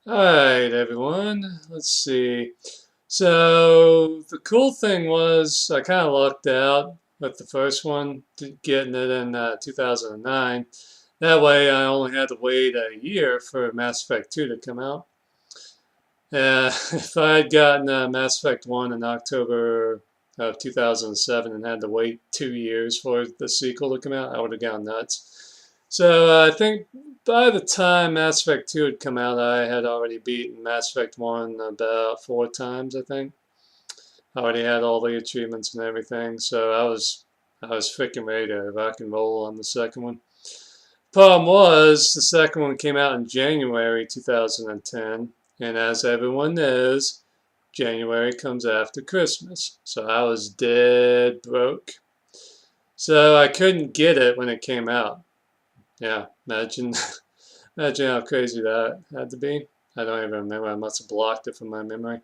Alright, everyone. Let's see. So, the cool thing was I kind of lucked out with the first one, getting it in 2009. That way, I only had to wait a year for Mass Effect 2 to come out. If I had gotten Mass Effect 1 in October of 2007 and had to wait 2 years for the sequel to come out, I would have gone nuts. So I think by the time Mass Effect 2 had come out, I had already beaten Mass Effect 1 about 4 times, I think. I already had all the achievements and everything, so I was freaking ready to rock and roll on the second one. Problem was, the second one came out in January 2010, and as everyone knows, January comes after Christmas. So I was dead broke. So I couldn't get it when it came out. Yeah, imagine imagine how crazy that had to be. I don't even remember. I must have blocked it from my memory.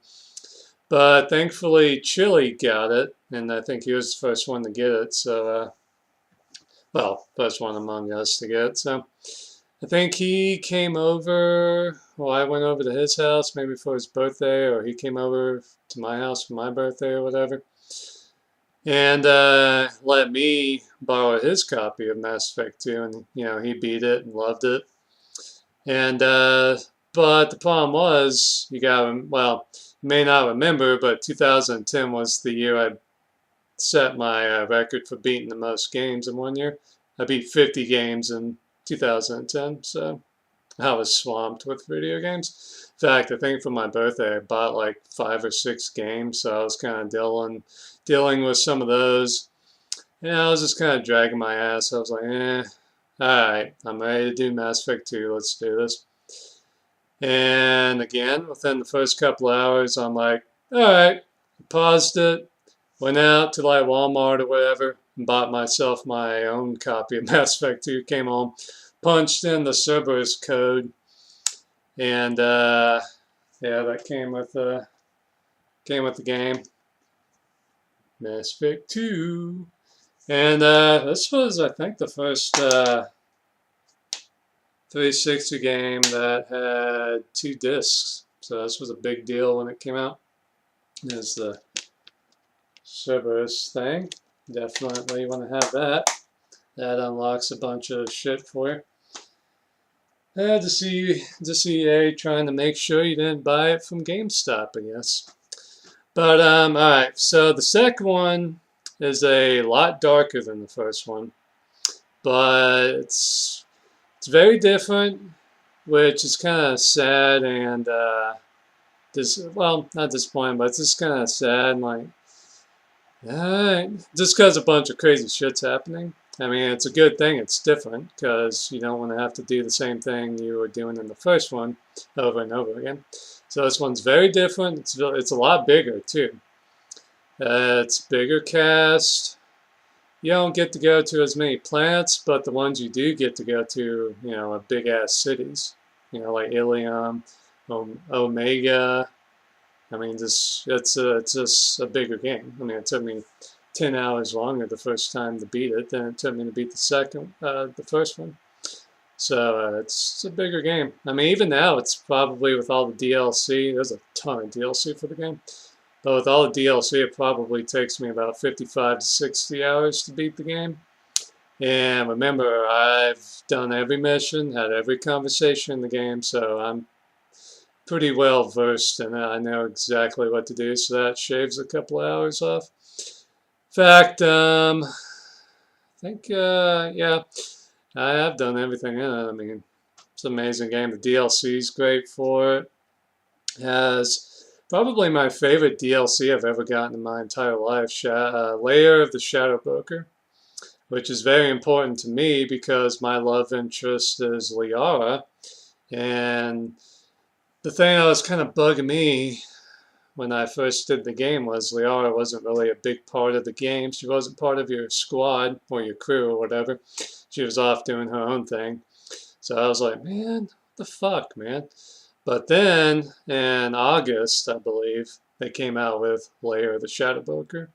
But thankfully, Chili got it, and I think he was the first one to get it. So, well, first one among us to get it. So I think he came over, well, I went over to his house maybe for his birthday, or he came over to my house for my birthday or whatever, and let me borrow his copy of Mass Effect 2, and he beat it and loved it. And but the problem was, well, you may not remember, but 2010 was the year I set my record for beating the most games in one year. I beat 50 games in 2010, so I was swamped with video games. In fact, I think for my birthday I bought like 5 or 6 games, so I was kind of dealing with some of those. Yeah, I was just kind of dragging my ass. I was like, alright, I'm ready to do Mass Effect 2, let's do this. And again, within the first couple hours, I'm like, alright, paused it, went out to like Walmart or whatever, and bought myself my own copy of Mass Effect 2, came home, punched in the Cerberus code, and yeah, that came with the game, Mass Effect 2. And this was, I think, the first 360 game that had 2 discs. So this was a big deal when it came out. There's the Cerberus thing. Definitely want to have that. That unlocks a bunch of shit for you. Just EA trying to make sure you didn't buy it from GameStop, I guess. But alright, so the second one is a lot darker than the first one, but it's very different, which is kind of sad and well, not disappointing, but it's just kind of sad and like, just because a bunch of crazy shit's happening. I mean, it's a good thing it's different because you don't want to have to do the same thing you were doing in the first one over and over again. So this one's very different. It's a lot bigger too. It's bigger cast. You don't get to go to as many planets, but the ones you do get to go to, are big ass cities. Like Ilium, Omega. I mean, it's just a bigger game. I mean, it took me 10 hours longer the first time to beat it than it took me to beat the first one. So it's a bigger game. I mean, even now, it's probably with all the DLC. There's a ton of DLC for the game. But with all the DLC, it probably takes me about 55 to 60 hours to beat the game. And remember, I've done every mission, had every conversation in the game, so I'm pretty well versed in it. I know exactly what to do, so that shaves a couple of hours off. In fact, I think, yeah, I have done everything in it. I mean, it's an amazing game. The DLC is great for it. It has probably my favorite DLC I've ever gotten in my entire life, Lair of the Shadow Broker, which is very important to me because my love interest is Liara, and the thing that was kind of bugging me when I first did the game was Liara wasn't really a big part of the game. She wasn't part of your squad or your crew or whatever. She was off doing her own thing. So I was like, man, what the fuck, man? But then in August, I believe, they came out with Lair of the Shadow Broker,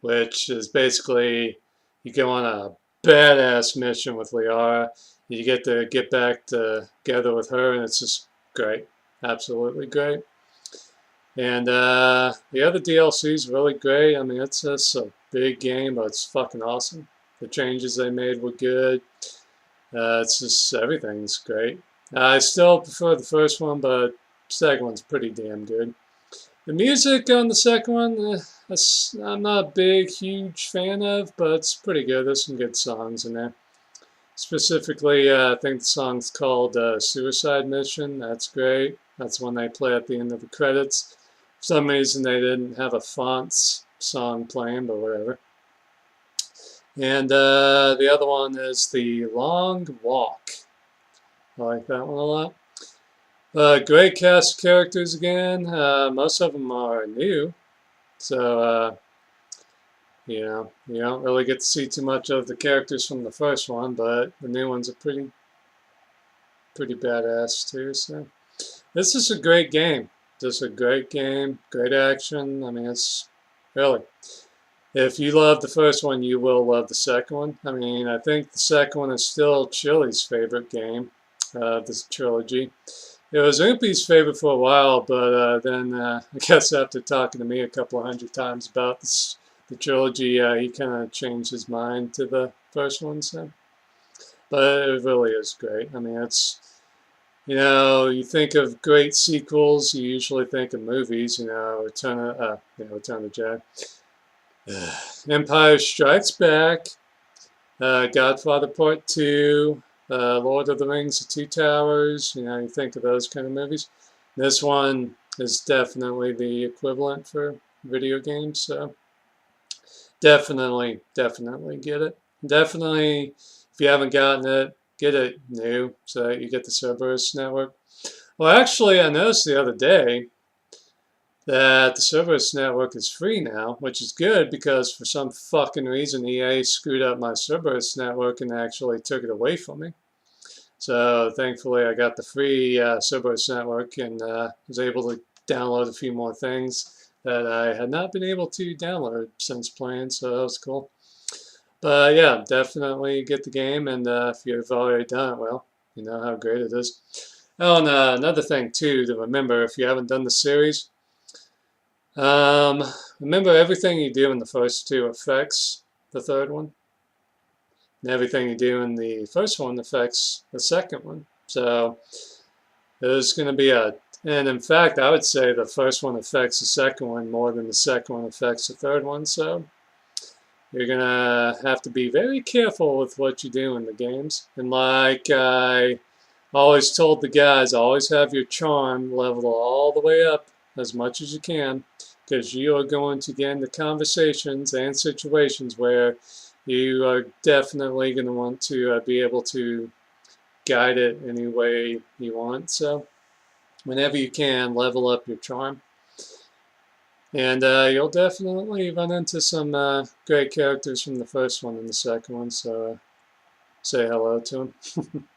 which is basically you go on a badass mission with Liara. You get to get back together with her, and it's just great. absolutely great. And the other DLC is really great. I mean, it's just a big game, but it's fucking awesome. The changes they made were good. It's just everything's great. I still prefer the first one, but the second one's pretty damn good. The music on the second one, I'm not a big, huge fan of, but it's pretty good. There's some good songs in there. Specifically, I think the song's called Suicide Mission. That's great. That's one they play at the end of the credits. For some reason, they didn't have a Fonts song playing, but whatever. And the other one is The Long Walk. I like that one a lot. Great cast of characters again. Most of them are new. So, you don't really get to see too much of the characters from the first one, but the new ones are pretty badass too. So, this is a great game. Just a great game, great action. I mean, it's really. If you love the first one, you will love the second one. I mean, I think the second one is still Chili's favorite game of this trilogy. It was Oopie's favorite for a while, but then I guess after talking to me a couple of hundred times about the trilogy, he kind of changed his mind to the first one. So, but it really is great. I mean, it's you think of great sequels, you usually think of movies. Return of Jedi, Empire Strikes Back, Godfather Part 2. Lord of the Rings, The Two Towers, you think of those kind of movies. This one is definitely the equivalent for video games, so definitely get it. Definitely, if you haven't gotten it, get it new so that you get the Cerberus network. Well, actually, I noticed the other day that the Cerberus network is free now, which is good because for some fucking reason EA screwed up my Cerberus network and actually took it away from me. So thankfully I got the free Cerberus network and was able to download a few more things that I had not been able to download since playing, so that was cool. But yeah, definitely get the game, and if you've already done it, well, you know how great it is. Oh, and another thing too to remember if you haven't done the series, remember everything you do in the first two affects the third one. And everything you do in the first one affects the second one. So there's going to be and in fact, I would say the first one affects the second one more than the second one affects the third one. So you're going to have to be very careful with what you do in the games. And like I always told the guys, always have your charm leveled all the way up as much as you can, because you are going to get into conversations and situations where you are definitely going to want to be able to guide it any way you want. So whenever you can, level up your charm. And you'll definitely run into some great characters from the first one and the second one, so say hello to them.